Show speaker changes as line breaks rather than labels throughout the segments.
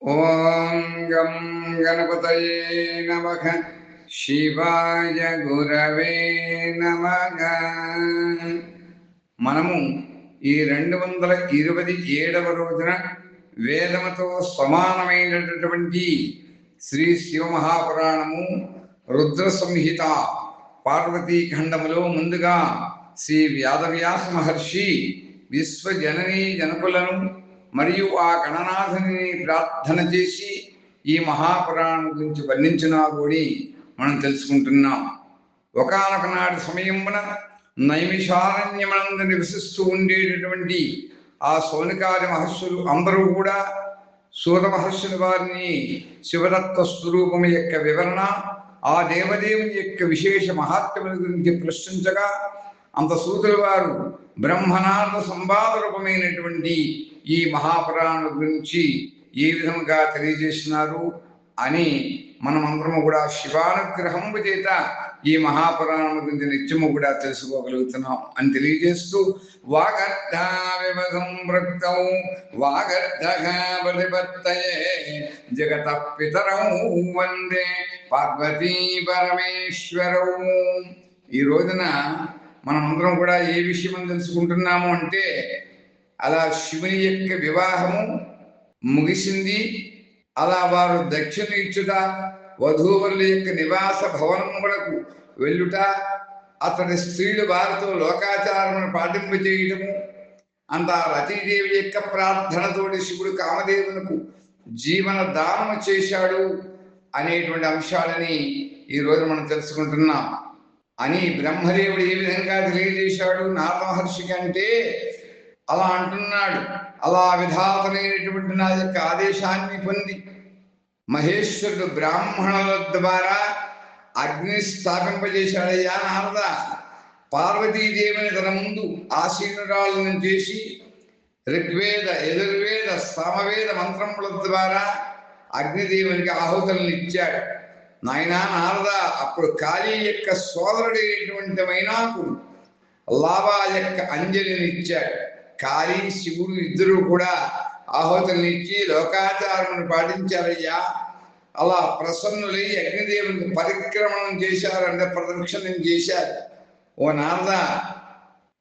ఓం గం గణపతయే నమః. శివాయ గురవే నమః. మనము ఈ 227వ రోజున వేదముతో సమానమైనటువంటి శ్రీ శివమహాపురాణము రుద్ర సంహిత పార్వతీఖండములో ముందుగా శ్రీ వేదవ్యాస మహర్షి విశ్వజననీ జనకులను మరియు ఆ గణనాథుని ప్రార్థన చేసి ఈ మహాపురాణం గురించి వర్ణించినారు అని మనం తెలుసుకుంటున్నాం. ఒకానొక నాటి సమయమున నైమిషారణ్యమందు నివసిస్తూ ఉండేటటువంటి ఆ సౌనకాది మహర్షులు అందరూ కూడా సూత మహర్షుల వారిని శివతత్వ స్వరూపం యొక్క వివరణ, ఆ దేవదేవుని యొక్క విశేష మహాత్మ్యముల గురించి ప్రశ్నించగా అంత సూతుల వారు బ్రహ్మనాథ సంవాద రూపమైనటువంటి ఈ మహాపురాణం గురించి ఏ విధంగా తెలియజేస్తున్నారు అని మనమందరము కూడా శివానుగ్రహము చేత ఈ మహాపురాణం గురించి నిత్యము కూడా తెలుసుకోగలుగుతున్నాం అని తెలియజేస్తూ వాగర్ధావివసంవృక్తౌ వాగర్ధగావలిపత్తయే జగత పితరౌ వందే పార్వతీ పరమేశ్వరౌ. ఈ రోజున మనమందరం కూడా ఏ విషయం తెలుసుకుంటున్నాము అంటే, అలా శివుని యొక్క వివాహము ముగిసింది. అలా వారు దక్షిణ ఇచ్చుట, వధూవరుల యొక్క నివాస భవనములకు వెళ్ళుట, అతడి స్త్రీలు వారితో లోకాచారమును పాటింపజేయటము, అంత రతీదేవి యొక్క ప్రార్థనతోటి శివుడు కామదేవునకు జీవన దానము చేశాడు అనేటువంటి అంశాలని ఈరోజు మనం తెలుసుకుంటున్నాం. అని బ్రహ్మదేవుడు ఏ విధంగా తెలియజేశాడు నారద మహర్షికి అంటే, అలా అంటున్నాడు. అలా విధాతమైనటువంటి నా యొక్క ఆదేశాన్ని పొంది మహేశ్వరుడు బ్రాహ్మణుల ద్వారా అగ్ని స్థాపింపజేశాడయ్యా నారద. పార్వతీదేవిని తన ముందు ఆసీనురాలను చేసి ఋగ్వేద, యజుర్వేద, సామవేద మంత్రముల ద్వారా అగ్నిదేవునికి ఆహుతులను ఇచ్చాడు. నాయనా నారద, అప్పుడు కాళీ యొక్క సోదరుడైనటువంటి మైనాకుడు లాభా యొక్క అంజలిని ఇచ్చాడు. కాళీ శివుడు ఇద్దరు కూడా ఆహుతుల్ని ఇచ్చి లోకాచారమును పాటించారయ్యా. అలా ప్రసన్నులై అగ్నిదేవునికి పరిక్రమణం చేశారంటే ప్రదక్షిణం చేశారు. ఓ నారద,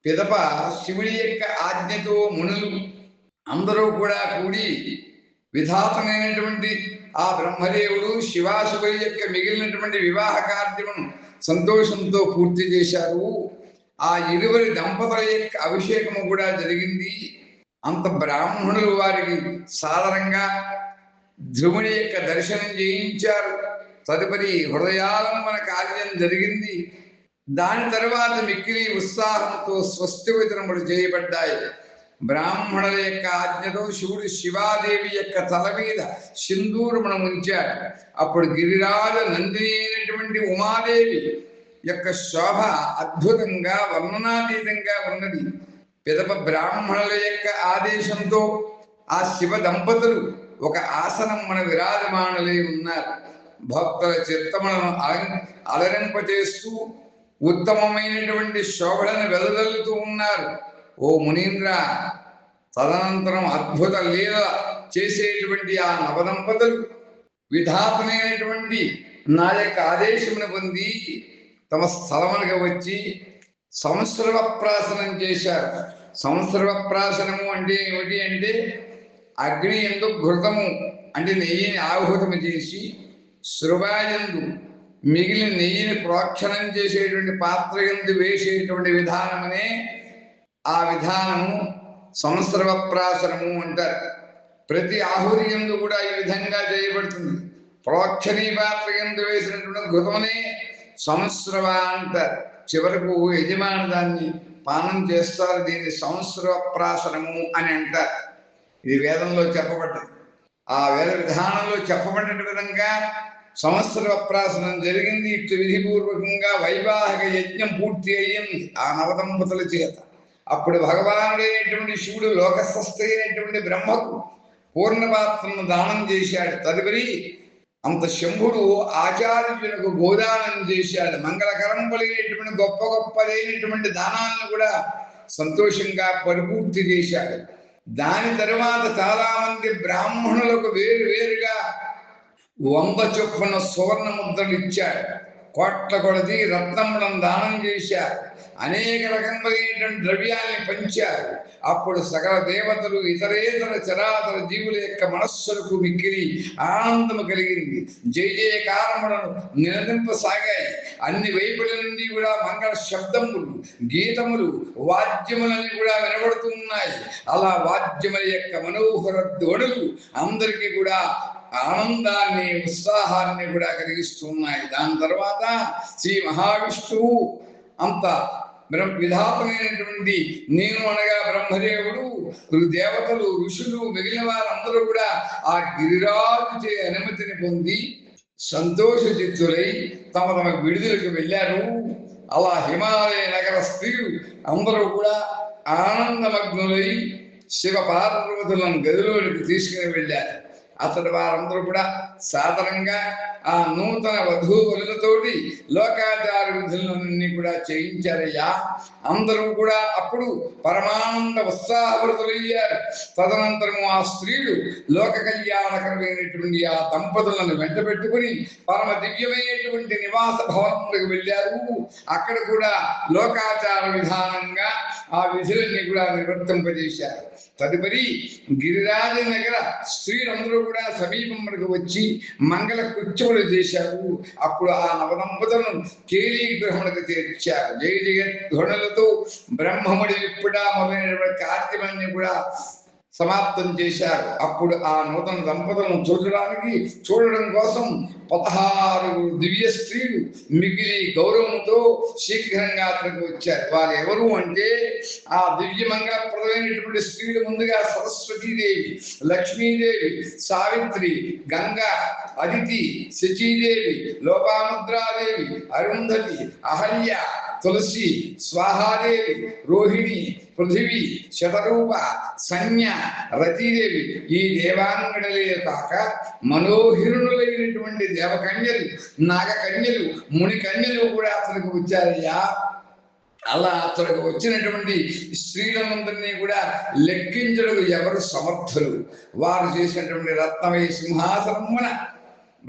పిదప శివుడి యొక్క ఆజ్ఞతో మునులు అందరూ కూడా కూడి విధాతమైనటువంటి ఆ బ్రహ్మదేవుడు శివాశివుడి యొక్క మిగిలినటువంటి వివాహ కార్యమును సంతోషంతో పూర్తి చేశారు. ఆ ఇరువురి దంపతుల యొక్క అభిషేకము కూడా జరిగింది. అంత బ్రాహ్మణులు వారికి సాధారణంగా ధ్రువుని యొక్క దర్శనం చేయించారు. తదుపరి హృదయాలంబన కార్యం జరిగింది. దాని తర్వాత మిక్కిలి ఉత్సాహంతో స్వస్తి వితరములు చేయబడ్డాయి. బ్రాహ్మణుల యొక్క ఆజ్ఞతో శివుడు శివాదేవి యొక్క తల మీద సింధూరమును ఉంచాడు. అప్పుడు గిరిరాజ నందిని అయినటువంటి ఉమాదేవి యొక్క శోభ అద్భుతంగా వర్ణనాతీతంగా ఉన్నది. పిదప బ్రాహ్మణుల యొక్క ఆదేశంతో ఆ శివ దంపతులు ఒక ఆసనం మన విరాజమానులై ఉన్నారు. భక్తుల చిత్తములను అలరింపచేస్తూ ఉత్తమమైనటువంటి శోభలను వెదజల్లుతూ ఉన్నారు. ఓ మునీంద్ర, తదనంతరం అద్భుత లీల చేసేటువంటి ఆ నవదంపతులు విధాతమైనటువంటి నా యొక్క ఆదేశమును పొంది తమ స్థలములకు వచ్చి సంస్రవప్రాసనం చేశారు. సంస్రవప్రాసనము అంటే ఏమిటి అంటే, అగ్ని ఎందు ఘృతము అంటే నెయ్యిని ఆహుతము చేసి శృవాయందు మిగిలిన నెయ్యిని ప్రోక్షణం చేసేటువంటి పాత్ర ఎందు వేసేటువంటి విధానమనే ఆ విధానము సంస్రవప్రాసనము అంటారు. ప్రతి ఆహుతి ఎందు కూడా ఈ విధంగా చేయబడుతుంది. ప్రోక్షణీ పాత్ర ఎందు వేసినటువంటి ఘృతమనే సంస్రవ అంటారు. చివరకు యజమాని దాన్ని పానం చేస్తారు. దీన్ని సంస్రవప్రాసనము అని అంటారు. ఇది వేదంలో చెప్పబడ్డది. ఆ వేద విధానంలో చెప్పబడిన విధంగా సంవత్సరప్రాసనం జరిగింది. ఇటు విధిపూర్వకంగా వైవాహిక యజ్ఞం పూర్తి అయ్యింది ఆ నవదంపతుల చేత. అప్పుడు భగవానుడైనటువంటి శివుడు లోకస్థ అయినటువంటి బ్రహ్మకు పూర్ణపాత్రను దానం చేశాడు. తదుపరి అంత శంభుడు ఆచార్యులకు గోదానం చేశాడు. మంగళకరం కలిగినటువంటి గొప్పదైనటువంటి దానాలను కూడా సంతోషంగా పరిపూర్తి చేశాడు. దాని తరువాత చాలా మంది బ్రాహ్మణులకు వేరుగా 100 చొప్పున సువర్ణ ముద్రలు ఇచ్చాడు. కోట్ల కొలది రత్నములను దానం చేశారు. అనేక రకములైనటువంటి ద్రవ్యాల్ని పంచారు. అప్పుడు సకల దేవతలు ఇతరేతర చరాచర జీవుల యొక్క మనస్సులకు మిక్కిలి ఆనందము కలిగింది. జయ జయకారములను నినదింపసాగాయి. అన్ని వైపుల నుండి కూడా మంగళ శబ్దములు, గీతములు, వాద్యములని కూడా వినబడుతున్నాయి. అలా వాద్యముల యొక్క మనోహర ధ్వనులు అందరికీ కూడా ఆనందాన్ని, ఉత్సాహాన్ని కూడా కలిగిస్తున్నాయి. దాని తర్వాత శ్రీ మహావిష్ణువు అంత విధాతమైనటువంటి నేను అనగా బ్రహ్మదేవుడు, దేవతలు, ఋషులు, మిగిలిన వారందరూ కూడా ఆ గిరిరాజు అనుమతిని పొంది సంతోష చిత్తులై తమ విడుదలకు వెళ్ళారు. అలా హిమాలయ నగర స్త్రీలు అందరూ కూడా ఆనందమగ్నులై శివ పార్వతులను గదిలోనికి తీసుకుని వెళ్ళారు. అతడు వారందరూ కూడా సాధారణంగా ఆ నూతన వధూవరులతోటి లోకాచార విధులన్నీ కూడా చేయించారయ్యా. అందరూ కూడా అప్పుడు పరమానంద ఉత్సాహభరితులయ్యారు. తదనంతరము ఆ స్త్రీలు లోక కళ్యాణకరమైనటువంటి ఆ దంపతులను వెంట పెట్టుకుని పరమ దివ్యమైనటువంటి నివాస భవనములకు వెళ్ళారు. అక్కడ కూడా లోకాచార విధానంగా ఆ విధులన్నీ కూడా నిర్వర్తింపజేశారు. తదుపరి గిరిరాజ నగర స్త్రీలందరూ కూడా సమీపములకు వచ్చి మంగళ కృత్యములు చేశారు. అప్పుడు ఆ నవదంపతులను కేలీ గృహములకు చేర్చారు. జయ జయధ్వనులతో బ్రహ్మముడి విప్పుడా మొదలైనటువంటి కార్యక్రమాన్ని కూడా సమాప్తం చేశారు. అప్పుడు ఆ నూతన దంపతులను చూడడం కోసం 16 దివ్య స్త్రీలు మిగిలి గౌరవంతో శీఘ్రంగా అతనికి వచ్చారు. వారు ఎవరు అంటే ఆ దివ్య మంగళప్రదమైనటువంటి స్త్రీలు ముందుగా సరస్వతీదేవి, లక్ష్మీదేవి, సావిత్రి, గంగా, అదితి, శచీదేవి, లోపాముద్రాదేవి, అరుంధతి, అహల్య, తులసి, స్వాహాదేవి, రోహిణి, పృథివీ, శతరూప, సంజ్ఞ, రతీదేవి ఈ దేవాంగడలే కాక మనోహిరులైనటువంటి దేవకన్యలు, నాగకన్యలు, మునికన్యలు కూడా అతనికి వచ్చారయ్యా. అలా అతనికి వచ్చినటువంటి స్త్రీలందరినీ కూడా లెక్కించడం ఎవరు సమర్థులు? వారు చేసినటువంటి రత్నమయ సింహాసనమున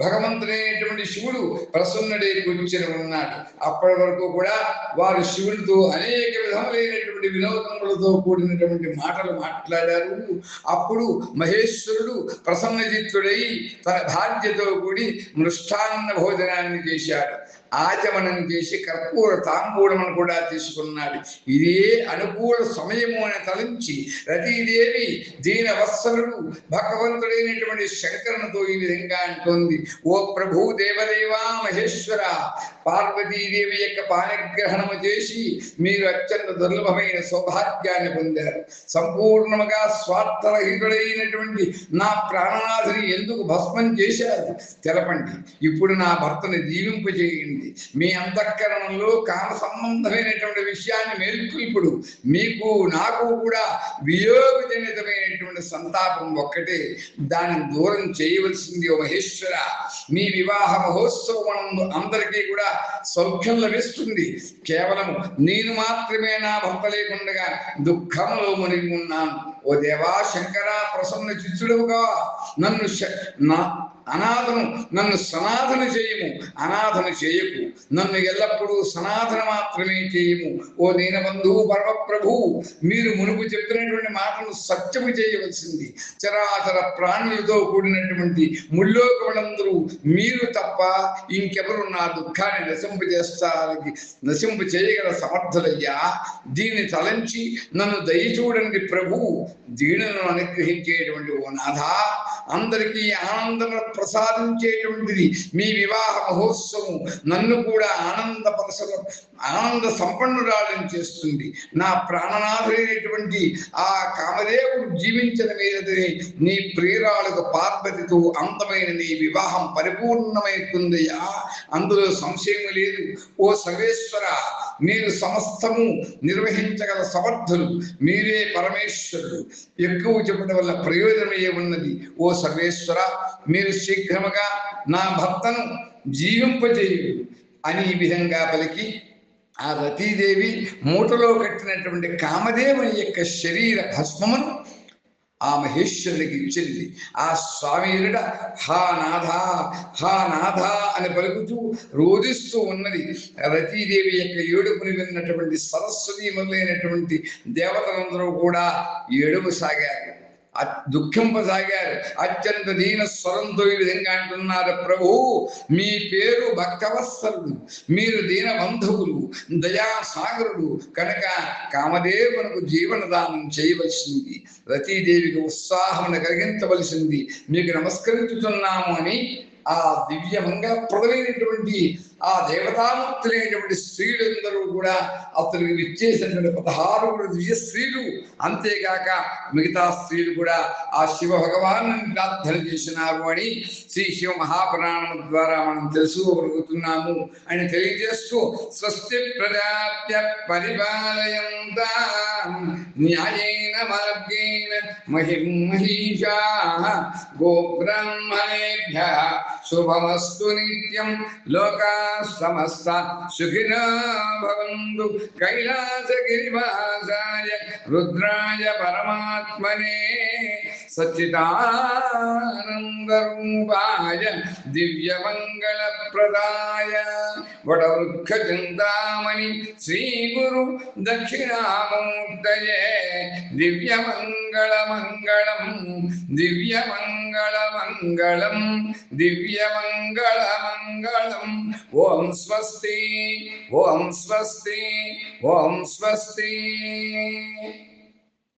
భగవంతుడైనటువంటి శివుడు ప్రసన్నుడై కూర్చొని ఉన్నాడు. అప్పటి వరకు కూడా వారు శివుడితో అనేక విధములైనటువంటి వినోదములతో కూడినటువంటి మాటలు మాట్లాడారు. అప్పుడు మహేశ్వరుడు ప్రసన్నచిత్తుడై తన భార్యతో కూడి మృష్టాన్న భోజనాన్ని చేశాడు. ఆచమనం చేసి కర్పూర తాంబూలమును కూడా తీసుకున్నాడు. ఇదే అనుకూల సమయము అని తలంచి రతీదేవి దీనవత్సలుడు భగవంతుడైనటువంటి శంకరునితో ఈ విధంగా అంటోంది: ఓ ప్రభు దేవదేవా మహేశ్వర, పార్వతీదేవి యొక్క పాణిగ్రహణము చేసి మీరు అత్యంత దుర్లభమైన సౌభాగ్యాన్ని పొందారు. సంపూర్ణముగా స్వార్థరహితుడైనటువంటి నా ప్రాణనాథుని ఎందుకు భస్మం చేశారు తెలపండి. ఇప్పుడు నా భర్తను జీవింపజేయండి. మీ అంతఃకరణంలో కామ సంబంధమైనటువంటి విషయాన్ని మేల్కొల్పుడు. మీకు నాకు కూడా వియోగజనితమైనటువంటి సంతాపం ఒక్కటే. దాన్ని దూరం చేయవలసింది ఓ మహేశ్వర. మీ వివాహ మహోత్సవం అందరికీ కూడా సౌఖ్యం లభిస్తుంది. కేవలం నేను మాత్రమే నా భర్త లేకుండా దుఃఖంలో మునిగి ఉన్నాను. ఓ దేవా శంకర, ప్రసన్న చిత్తుడుగా నన్ను సనాథన చేయము, అనాథన చేయకు. నన్ను ఎల్లప్పుడూ సనాథన మాత్రమే చేయము. ఓ దీనబంధువు పరమప్రభు, మీరు మునుపు చెప్పినటువంటి మాటను సత్యము చేయవలసింది. చరాచర ప్రాణులతో కూడినటువంటి ముల్లోకములందరూ మీరు తప్ప ఇంకెవరు నా దుఃఖాన్ని నశింప చేయగల సమర్థులయ్యా. దీన్ని తలంచి నన్ను దయచూడండి ప్రభు. దీనులను అనుగ్రహించేటువంటి ఓ నాథ, అందరికీ ఆనందం ప్రసాదించేటువంటిది మీ వివాహ మహోత్సవం. నన్ను కూడా ఆనంద సంపన్నురాలను చేస్తుంది. నా ప్రాణనాథుడైనటువంటి ఆ కామదేవుడు జీవించిన మీదనే నీ ప్రియురాలకు పార్వతితో అందమైన నీ వివాహం పరిపూర్ణమైతుందయ్యా. అందులో సంశయం లేదు. ఓ సర్వేశ్వర, మీరు సమస్తము నిర్వహించగల సమర్థులు. మీరే పరమేశ్వరుడు. ఎక్కువ చెప్పడం వల్ల ప్రయోజనమే ఉన్నది. ఓ సర్వేశ్వర, మీరు శీఘ్రముగా నా భర్తను జీవింపజేయుడు అని ఈ విధంగా పలికి ఆ రతీదేవి మూటలో కట్టినటువంటి కామదేవుని యొక్క శరీర భస్మమును ఆ మహేశ్వరునికి ఇచ్చింది. ఆ స్వామి ఎదుట హా నాథ హా నాథ అని పలుకుతూ రోధిస్తూ ఉన్నది. రతీదేవి యొక్క ఏడుపుని విన్నటువంటి సరస్వతి మొదలైనటువంటి దేవతలందరూ కూడా ఏడుపసాగారు, దుఃఖింపసాగారు. అత్యంత దీన స్వరంతో ఈ విధంగా అంటున్నారు, ప్రభు మీ పేరు భక్తవత్సలుడు, మీరు దీనబంధువులు, దయాసాగరుడు కనుక కామదేవునకు జీవనదానం చేయవలసింది, రతీదేవికి ఉత్సాహమును కలిగించవలసింది, మీకు నమస్కరించుతున్నాము అని ఆ దివ్య మంగళప్రదమైనటువంటి ఆ దేవతామూర్తులైనటువంటి స్త్రీలందరూ కూడా అతనికి విచ్చేసినటువంటి 16 దివ్య స్త్రీలు, అంతేగాక మిగతా స్త్రీలు కూడా ఆ శివ భగవాను ప్రార్థన చేసినారు అని శ్రీ శివ మహాపురాణం ద్వారా మనం తెలుసుకోగలుగుతున్నాము అని తెలియజేస్తూ, స్వస్తి ప్రజాభ్య పరిపాలయంతాం న్యాయేన మార్గేణ మహిమహీషాః గోబ్రాహ్మణేభ్యః శుభమస్తు నిత్యం, లోకా సమస్త సుఖినో భవంతు. కైలాసగిరివాసాయ రుద్రాయ పరమాత్మనే సచ్చిదానందరూపాయ దివ్యమంగళప్రదాయ వటవృక్షచింతామణి శ్రీ గురు దక్షిణామూర్తయే దివ్యమంగళమంగళం దివ్యమంగళమంగళం దివ్యమంగళమంగళం. ఓం స్వస్తి ఓం స్వస్తి ఓం స్వస్తి.